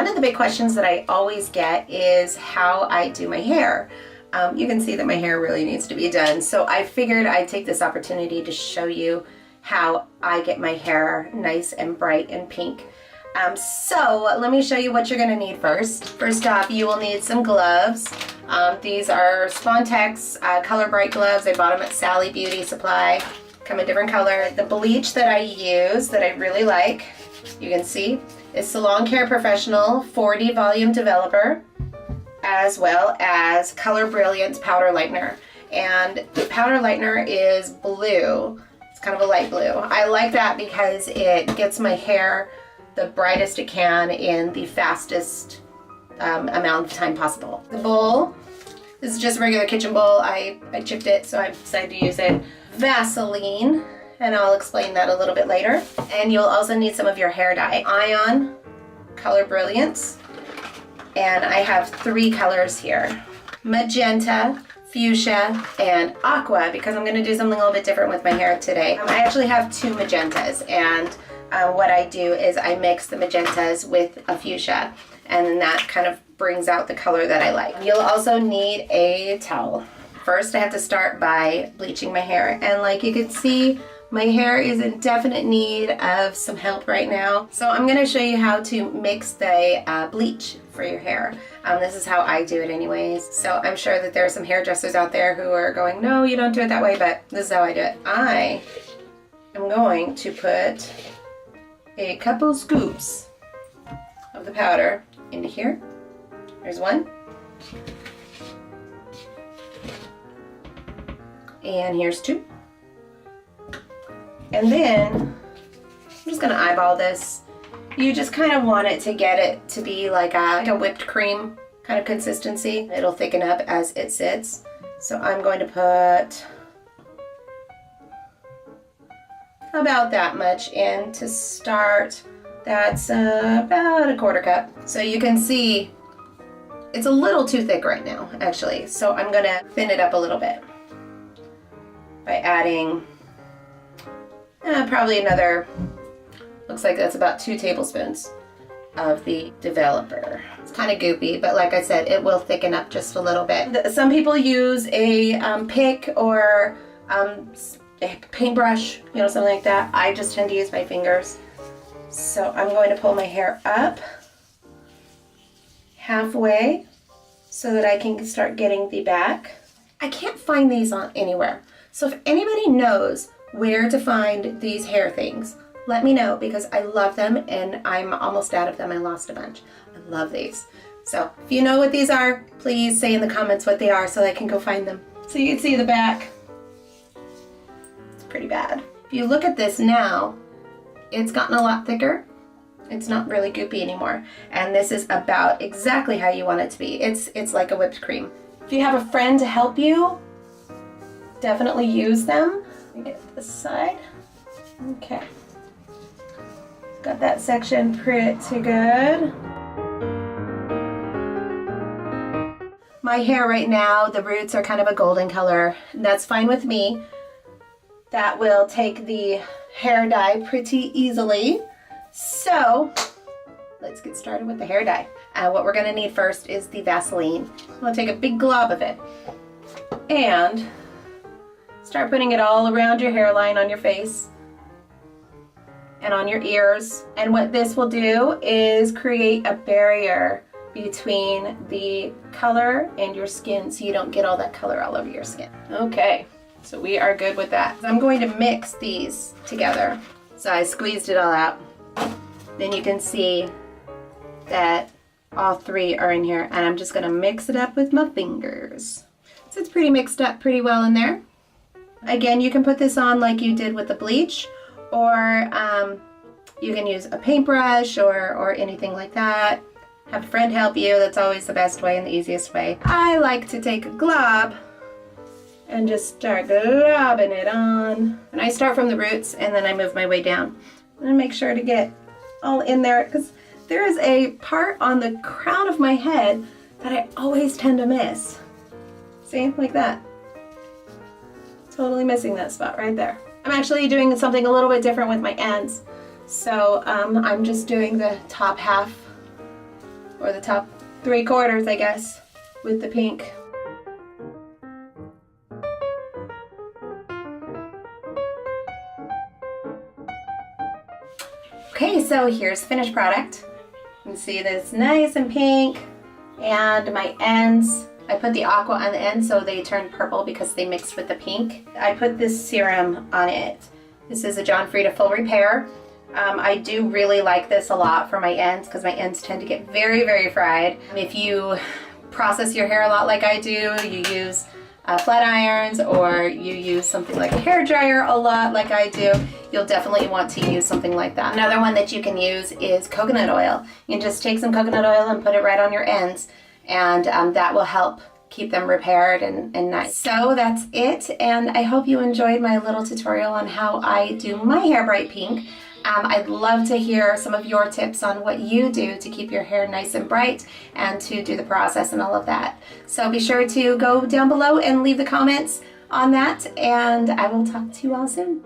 One of the big questions that I always get is how I do my hair. You can see that my hair really needs to be done, so I figured I'd take this opportunity to show you how I get my hair nice and bright and pink. So let me show you what you're going to need first. First off, you will need some gloves. These are Spontex Color Bright gloves. I bought them at Sally Beauty Supply. Come in different color. The bleach that I use, that I really like, you can see, is Salon Care Professional 40 Volume Developer, as well as Color Brilliance Powder Lightner. And the powder lightener is blue. It's kind of a light blue. I like that because it gets my hair the brightest it can in the fastest amount of time possible. The bowl, this is just a regular kitchen bowl. I chipped it, so I decided to use it. Vaseline, and I'll explain that a little bit later. And you'll also need some of your hair dye. Ion, Color Brilliance, and I have 3 colors here. Magenta, Fuchsia, and Aqua, because I'm gonna do something a little bit different with my hair today. I actually have 2 magentas, and what I do is I mix the magentas with a fuchsia, and then that kind of brings out the color that I like. You'll also need a towel. First, I have to start by bleaching my hair, and like you can see, my hair is in definite need of some help right now. So I'm going to show you how to mix the bleach for your hair. This is how I do it anyways. So I'm sure that there are some hairdressers out there who are going, no, you don't do it that way, but this is how I do it. I am going to put a couple scoops of the powder into here. There's 1. And here's 2. And then I'm just gonna eyeball this. You just kind of want it to get it to be like a whipped cream kind of consistency. It'll thicken up as it sits. So I'm going to put about that much in to start. That's about a 1/4 cup. So you can see it's a little too thick right now, actually. So I'm gonna thin it up a little bit by adding probably another, looks like that's about 2 tablespoons of the developer. It's kind of goopy, but like I said, it will thicken up just a little bit. Some people use a pick or a paintbrush, you know, something like that. I just tend to use my fingers. So I'm going to pull my hair up halfway so that I can start getting the back. I can't find these on anywhere. So if anybody knows where to find these hair things, let me know, because I love them and I'm almost out of them. I lost a bunch. I love these. So if you know what these are, please say in the comments what they are so I can go find them. So you can see the back. It's pretty bad. If you look at this now, it's gotten a lot thicker. It's not really goopy anymore. And this is about exactly how you want it to be. It's like a whipped cream. If you have a friend to help you, definitely use them. Let me get this side. Okay. Got that section pretty good. My hair right now, the roots are kind of a golden color. That's fine with me. That will take the hair dye pretty easily. So let's get started with the hair dye. What we're gonna need first is the Vaseline. I'm gonna take a big glob of it and start putting it all around your hairline, on your face, and on your ears. And what this will do is create a barrier between the color and your skin so you don't get all that color all over your skin. Okay, so we are good with that. I'm going to mix these together. So I squeezed it all out. Then you can see that all 3 are in here, and I'm just gonna mix it up with my fingers. So it's pretty mixed up pretty well in there. Again, you can put this on like you did with the bleach, or you can use a paintbrush or anything like that. Have a friend help you. That's always the best way and the easiest way. I like to take a glob and just start globbing it on. And I start from the roots and then I move my way down. And make sure to get all in there, because there is a part on the crown of my head that I always tend to miss. See, like that. Totally missing that spot right there. I'm actually doing something a little bit different with my ends. So I'm just doing the top half or the top 3/4, I guess, with the pink. Okay, so here's the finished product. You can see that it's nice and pink, and my ends, I put the aqua on the end so they turn purple because they mixed with the pink. I put this serum on it. This is a John Frieda Full Repair. I do really like this a lot for my ends because my ends tend to get very, very fried. If you process your hair a lot like I do, you use flat irons, or you use something like a hair dryer a lot like I do, you'll definitely want to use something like that. Another one that you can use is coconut oil. You can just take some coconut oil and put it right on your ends, and that will help keep them repaired and nice. So that's it, and I hope you enjoyed my little tutorial on how I do my hair bright pink. I'd love to hear some of your tips on what you do to keep your hair nice and bright and to do the process and all of that. So be sure to go down below and leave the comments on that, and I will talk to you all soon.